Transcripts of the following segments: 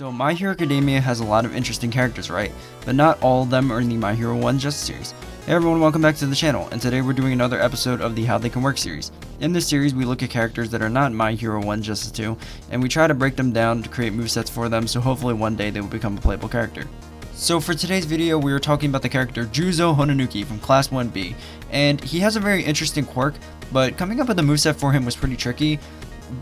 So My Hero Academia has a lot of interesting characters, right? But not all of them are in the My Hero 1 Justice series. Hey everyone, welcome back to the channel, and today we're doing another episode of the How They Can Work series. In this series, we look at characters that are not My Hero 1 Justice 2, and we try to break them down to create movesets for them, so hopefully one day they will become a playable character. So for today's video, we are talking about the character Juzo Honenuki from Class 1B, and he has a very interesting quirk, but coming up with a moveset for him was pretty tricky.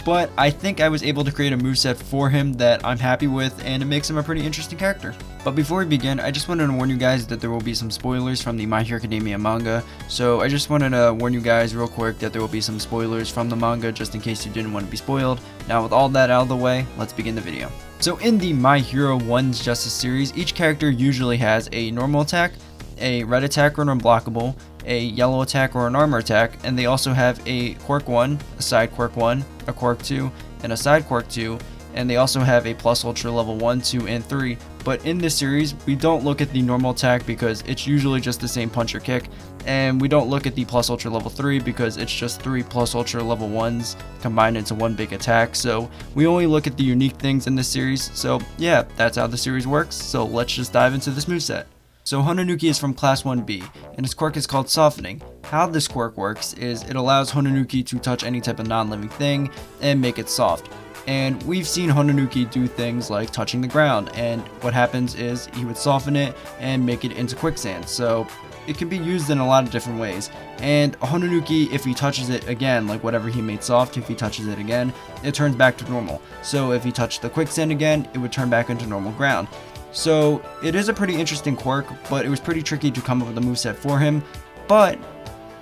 But I think I was able to create a moveset for him that I'm happy with, and it makes him a pretty interesting character. But before we begin, I just wanted to warn you guys that there will be some spoilers from the My Hero Academia manga. So I just wanted to warn you guys real quick that there will be some spoilers from the manga just in case you didn't want to be spoiled. Now with all that out of the way, let's begin the video. So in the My Hero 1 Justice series, each character usually has a normal attack, a red attack or an unblockable, a yellow attack or an armor attack, and they also have a quirk 1, a side quirk 1, a quirk 2, and a side quirk 2, and they also have a plus ultra level 1, 2, and 3. But in this series, we don't look at the normal attack because it's usually just the same punch or kick, and we don't look at the plus ultra level 3 because it's just 3 plus ultra level 1s combined into one big attack. So we only look at the unique things in this series. So yeah, that's how the series works. So let's just dive into this moveset. So Honenuki is from Class 1B, and his quirk is called Softening. How this quirk works is it allows Honenuki to touch any type of non-living thing and make it soft. And we've seen Honenuki do things like touching the ground, and what happens is he would soften it and make it into quicksand. So it can be used in a lot of different ways. And Honenuki, if he touches it again, like whatever he made soft, if he touches it again, it turns back to normal. So if he touched the quicksand again, it would turn back into normal ground. So it is a pretty interesting quirk, but it was pretty tricky to come up with a moveset for him. But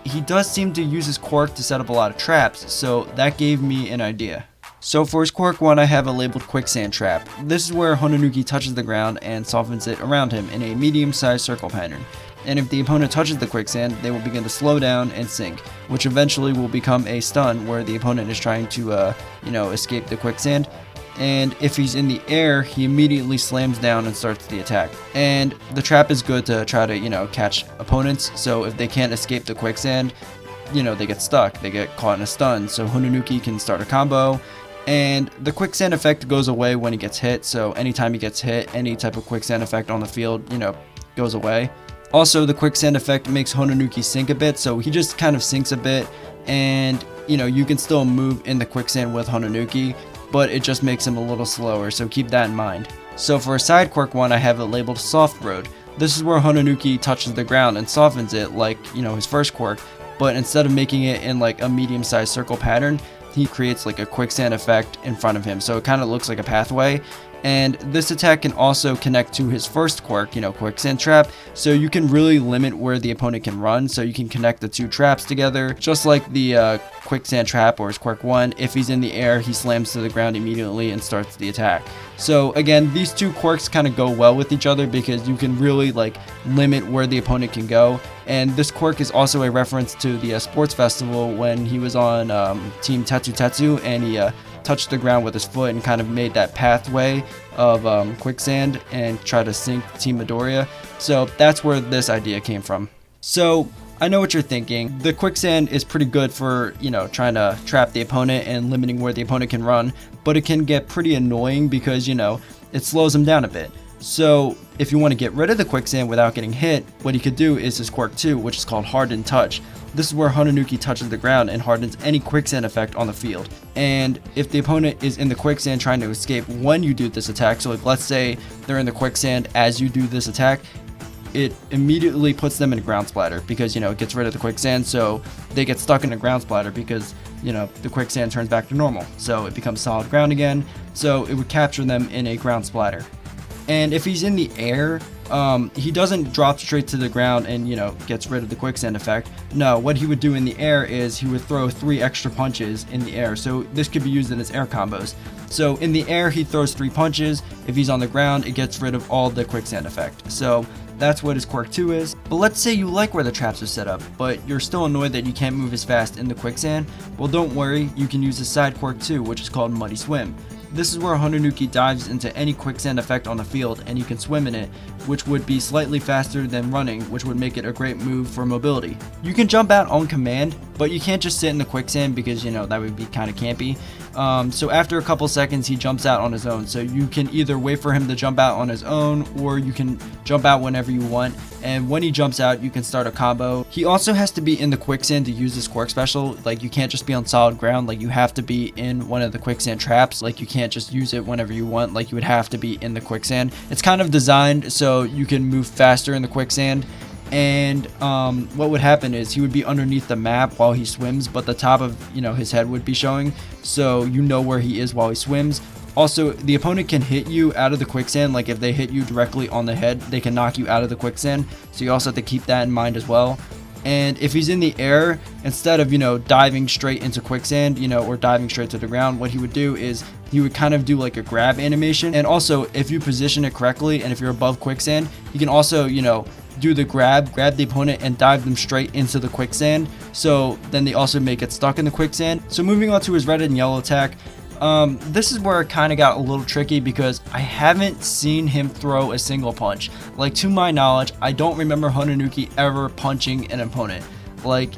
he does seem to use his quirk to set up a lot of traps, so that gave me an idea. So for his quirk 1, I have a labeled Quicksand Trap. This is where Honenuki touches the ground and softens it around him in a medium-sized circle pattern. And if the opponent touches the quicksand, they will begin to slow down and sink, which eventually will become a stun where the opponent is trying to, escape the quicksand. And if he's in the air, he immediately slams down and starts the attack. And the trap is good to try to, catch opponents, so if they can't escape the quicksand, they get stuck, they get caught in a stun, so Honenuki can start a combo. And the quicksand effect goes away when he gets hit, so anytime he gets hit, any type of quicksand effect on the field, goes away. Also, the quicksand effect makes Honenuki sink a bit, so he just kind of sinks a bit, and, you can still move in the quicksand with Honenuki, but it just makes him a little slower, so keep that in mind. So for a side quirk 1, I have it labeled Soft Road. This is where Honenuki touches the ground and softens it like, his first quirk, but instead of making it in like a medium-sized circle pattern, he creates like a quicksand effect in front of him, so it kind of looks like a pathway. And this attack can also connect to his first quirk, Quicksand Trap, so you can really limit where the opponent can run, so you can connect the two traps together, just like the Quicksand Trap or his quirk 1. If he's in the air, he slams to the ground immediately and starts the attack. So again, these two quirks kind of go well with each other because you can really limit where the opponent can go. And this quirk is also a reference to the sports festival when he was on Team Tetsu Tetsu, and he touched the ground with his foot and kind of made that pathway of quicksand and try to sink Team Midoriya. So that's where this idea came from. So I know what you're thinking. The quicksand is pretty good for, trying to trap the opponent and limiting where the opponent can run, but it can get pretty annoying because, it slows him down a bit. So if you want to get rid of the quicksand without getting hit, what he could do is his quirk 2, which is called Hardened Touch. This is where Honenuki touches the ground and hardens any quicksand effect on the field. And if the opponent is in the quicksand trying to escape when you do this attack, so let's say they're in the quicksand as you do this attack, it immediately puts them in a ground splatter because, it gets rid of the quicksand, so they get stuck in a ground splatter because, the quicksand turns back to normal. So it becomes solid ground again, so it would capture them in a ground splatter. And if he's in the air, he doesn't drop straight to the ground and, gets rid of the quicksand effect. No, what he would do in the air is he would throw 3 extra punches in the air. So this could be used in his air combos. So in the air, he throws 3 punches. If he's on the ground, it gets rid of all the quicksand effect. So that's what his quirk 2 is. But let's say you like where the traps are set up, but you're still annoyed that you can't move as fast in the quicksand. Well, don't worry, you can use his side quirk 2, which is called Muddy Swim. this is where Honenuki dives into any quicksand effect on the field, and you can swim in it, which would be slightly faster than running, which would make it a great move for mobility. You can jump out on command, but you can't just sit in the quicksand because, you know, that would be kind of campy. So after a couple seconds, he jumps out on his own. So you can either wait for him to jump out on his own, or you can jump out whenever you want. And when he jumps out, you can start a combo. He also has to be in the quicksand to use this quirk special. Like, you can't just be on solid ground. Like, you have to be in one of the quicksand traps. Like, you can't just use it whenever you want. Like, you would have to be in the quicksand. It's kind of designed so you can move faster in the quicksand. And what would happen is he would be underneath the map while he swims, but the top of, you know, his head would be showing, so you know where he is while he swims. Also, the opponent can hit you out of the quicksand. Like, if they hit you directly on the head, they can knock you out of the quicksand, so you also have to keep that in mind as well. And if he's in the air, instead of, you know, diving straight into quicksand, you know, or diving straight to the ground, what he would do is he would kind of do like a grab animation. And also, if you position it correctly and if you're above quicksand, you can also, you know, do the grab the opponent and dive them straight into the quicksand, so then they also may get stuck in the quicksand. So moving on to his red and yellow attack, this is where it kind of got a little tricky because I haven't seen him throw a single punch. Like, to my knowledge, I don't remember Honenuki ever punching an opponent. Like,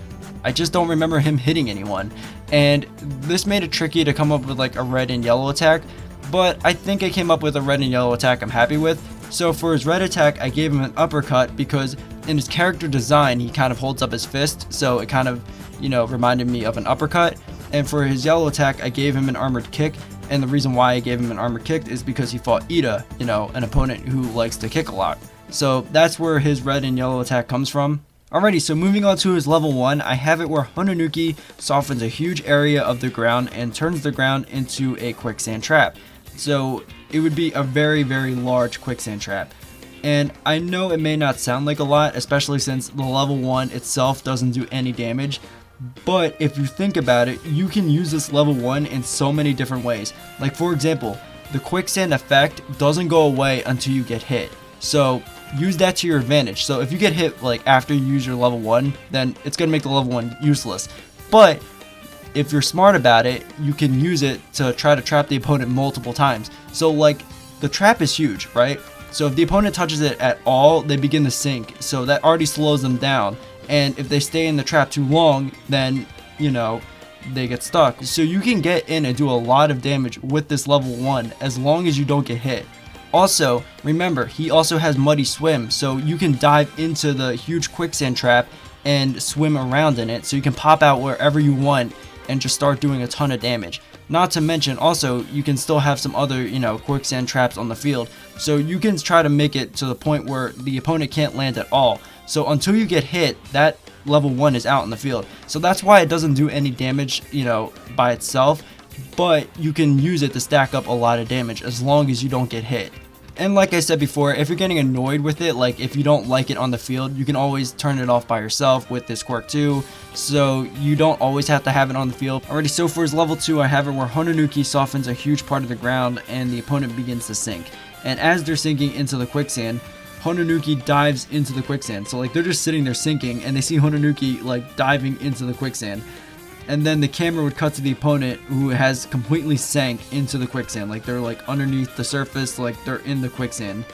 I just don't remember him hitting anyone, and this made it tricky to come up with like a red and yellow attack, but I think I came up with a red and yellow attack I'm happy with. So for his red attack, I gave him an uppercut because in his character design, he kind of holds up his fist, so it kind of, you know, reminded me of an uppercut. And for his yellow attack, I gave him an armored kick, and the reason why I gave him an armored kick is because he fought Ida, you know, an opponent who likes to kick a lot. So that's where his red and yellow attack comes from. Alrighty, so moving on to his level 1, I have it where Honenuki softens a huge area of the ground and turns the ground into a quicksand trap. So it would be a very, very large quicksand trap. And I know it may not sound like a lot, especially since the level 1 itself doesn't do any damage. But if you think about it, you can use this level 1 in so many different ways. Like, for example, the quicksand effect doesn't go away until you get hit. So use that to your advantage. So if you get hit like after you use your level 1, then it's going to make the level 1 useless. But if you're smart about it, you can use it to try to trap the opponent multiple times. So like, the trap is huge, right? So if the opponent touches it at all, they begin to sink. So that already slows them down. And if they stay in the trap too long, then, you know, they get stuck. So you can get in and do a lot of damage with this level 1 as long as you don't get hit. Also, remember, he also has Muddy Swim, so you can dive into the huge quicksand trap and swim around in it, so you can pop out wherever you want and just start doing a ton of damage. Not to mention, also, you can still have some other, you know, quicksand traps on the field, so you can try to make it to the point where the opponent can't land at all. So until you get hit, that level 1 is out in the field. So that's why it doesn't do any damage, you know, by itself, but you can use it to stack up a lot of damage as long as you don't get hit. And like I said before, if you're getting annoyed with it, like if you don't like it on the field, you can always turn it off by yourself with this quirk too, so you don't always have to have it on the field. Alrighty, so for his level 2, I have it where Honenuki softens a huge part of the ground and the opponent begins to sink. And as they're sinking into the quicksand, Honenuki dives into the quicksand. So like, they're just sitting there sinking and they see Honenuki like diving into the quicksand. And then the camera would cut to the opponent who has completely sank into the quicksand. Like, they're like underneath the surface, like they're in the quicksand.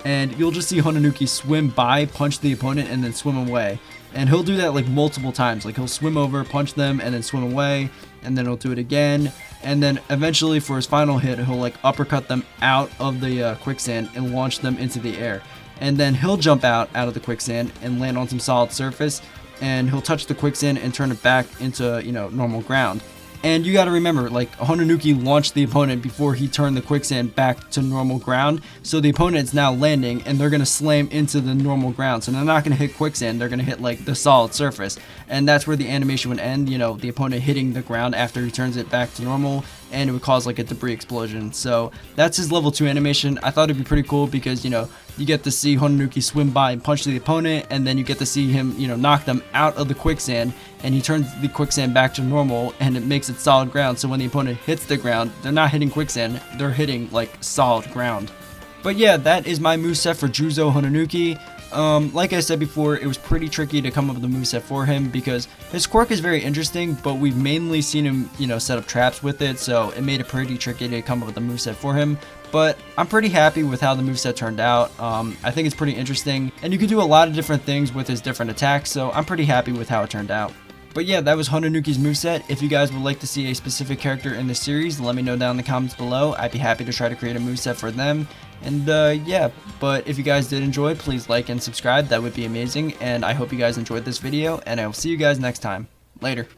And you'll just see Honenuki swim by, punch the opponent, and then swim away. And he'll do that like multiple times. Like, he'll swim over, punch them, and then swim away. And then he'll do it again. And then eventually for his final hit, he'll like uppercut them out of the quicksand and launch them into the air. And then he'll jump out of the quicksand and land on some solid surface. And he'll touch the quicksand and turn it back into, you know, normal ground. And you got to remember, like, Honenuki launched the opponent before he turned the quicksand back to normal ground. So the opponent's now landing and they're going to slam into the normal ground. So they're not going to hit quicksand, they're going to hit like the solid surface. And that's where the animation would end, you know, the opponent hitting the ground after he turns it back to normal. And it would cause like a debris explosion. So that's his level 2 animation. I thought it'd be pretty cool because, you know, you get to see Honenuki swim by and punch the opponent, and then you get to see him, you know, knock them out of the quicksand, and he turns the quicksand back to normal, and it makes it solid ground. So when the opponent hits the ground, they're not hitting quicksand, they're hitting like solid ground. But yeah, that is my moveset for Juzo Honenuki. Like I said before, it was pretty tricky to come up with a moveset for him because his quirk is very interesting, but we've mainly seen him, set up traps with it, so it made it pretty tricky to come up with a moveset for him. But I'm pretty happy with how the moveset turned out. I think it's pretty interesting, and you can do a lot of different things with his different attacks, so I'm pretty happy with how it turned out. But yeah, that was Honenuki's moveset. If you guys would like to see a specific character in this series, let me know down in the comments below. I'd be happy to try to create a moveset for them. And yeah, but if you guys did enjoy, please like and subscribe. That would be amazing. And I hope you guys enjoyed this video, and I will see you guys next time. Later.